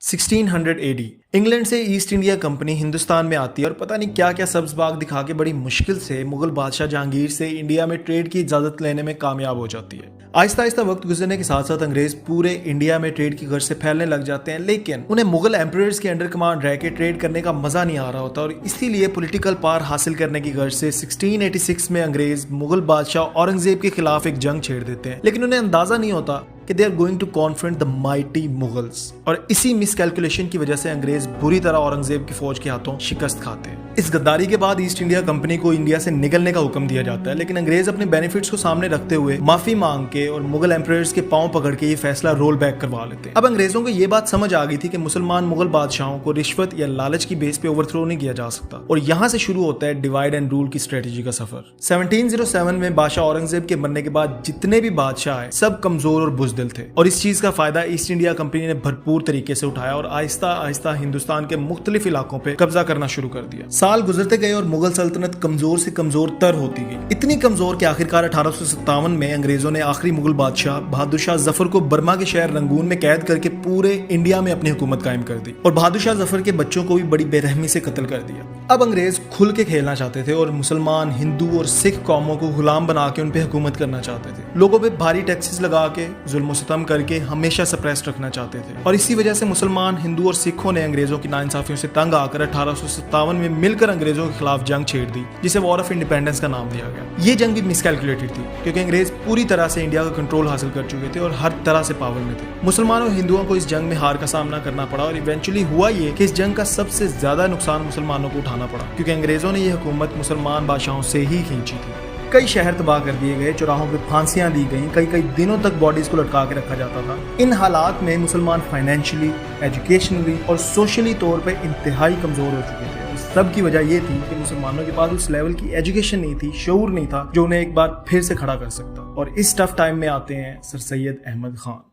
1600 AD England से east India company Hindustan में आती है और पता नहीं क्या क्या सब्ज बाग दिखा के बड़ी मुश्किल से मुगल बादशाह जहांगीर से इंडिया में ट्रेड की इजाजत लेने में कामयाब हो जाती है। आहिस्ता आहिस्ता वक्त गुजरने के साथ साथ अंग्रेज पूरे इंडिया में ट्रेड की गर्ज से फैलने लग जाते हैं, लेकिन उन्हें मुगल एम्परर्स के अंडर कमांड रह के ट्रेड करने का मजा नहीं आ रहा होता और इसीलिए पॉलिटिकल पावर हासिल करने की गर्ज से 1686 में अंग्रेज मुगल बादशाह औरंगजेब के खिलाफ एक जंग छेड़ देते हैं, लेकिन उन्हें अंदाजा नहीं होता कि they are going to confront the mighty Mughals. और इसी मिसकैलकुलेशन की वजह से अंग्रेज बुरी तरह औरंगजेब की फौज के हाथों शिकस्त खाते हैं। इस गद्दारी के बाद ईस्ट इंडिया कंपनी को इंडिया से निकलने का हुक्म दिया जाता है, लेकिन अंग्रेज अपने बेनिफिट्स को सामने रखते हुए माफी मांग के और मुगल एम्परर्स के पांव पकड़ के ये फैसला रोल बैक करवा लेते हैं। अब अंग्रेजों को ये बात समझ आ गई थी कि मुसलमान मुगल बादशाहों को रिश्वत या लालच की बेस पे ओवरथ्रो नहीं किया जा सकता, और यहाँ से शुरू होता है डिवाइड एंड रूल की स्ट्रेटेजी का सफर। 1707 में बादशाह औरंगजेब के मरने के बाद जितने भी बादशाह आए सब कमजोर और बुजदिल थे, और इस चीज का फायदा ईस्ट इंडिया कंपनी ने भरपूर तरीके से उठाया और आहिस्ता आहिस्ता हिंदुस्तान के मुख्तलिफ इलाकों पे कब्जा करना शुरू कर दिया। साल गुजरते गए और मुगल सल्तनत कमजोर से कमजोर तर होती गई, इतनी कमजोर कि आखिरकार 1857 में अंग्रेजों ने आखिरी मुगल बादशाह बहादुर शाह जफर को बर्मा के शहर रंगून में कैद करके पूरे इंडिया में अपनी हुकूमत कायम कर दी और बहादुर शाह जफर के बच्चों को भी बड़ी बेरहमी से कत्ल कर दिया। अब अंग्रेज खुल के खेलना चाहते थे और मुसलमान, हिंदू और सिख कौमों को गुलाम बना के उन पे हुकूमत करना चाहते थे। लोगों पे भारी टैक्सेस लगा के जुल्म सितम करके हमेशा सप्रेस रखना चाहते थे, और इसी वजह से मुसलमान, हिंदू और सिखों ने अंग्रेजों की नाइंसाफियों से तंग आकर 1857 में मिलकर अंग्रेजों के खिलाफ जंग छेड़ दी, जिसे वॉर ऑफ इंडिपेंडेंस का नाम दिया गया। ये जंग भी मिसकैलकुलेटेड थी क्योंकि अंग्रेज पूरी तरह से इंडिया का कंट्रोल हासिल कर चुके थे और हर तरह से पावर में थे। मुसलमानों और हिंदुओं को इस जंग में हार का सामना करना पड़ा और इवेंचुअली हुआ ये कि इस जंग का सबसे ज्यादा नुकसान मुसलमानों को उठाना पड़ा, क्योंकि अंग्रेजों ने यह हुकूमत मुसलमान बादशाहों से ही खींची थी। कई शहर तबाह कर दिए गए, चौराहों पे फांसियां दी गई, कई कई दिनों तक बॉडीज को लटका के रखा जाता था। इन हालात में मुसलमान फाइनेंशियली, एजुकेशनली और सोशली तौर पे इंतहाई कमजोर हो चुके थे। इस सब की वजह ये थी कि मुसलमानों के पास उस लेवल की एजुकेशन नहीं थी, शऊर नहीं था जो उन्हें एक बार फिर से खड़ा कर सकता। और इस टफ टाइम में आते हैं सर सैयद अहमद खान।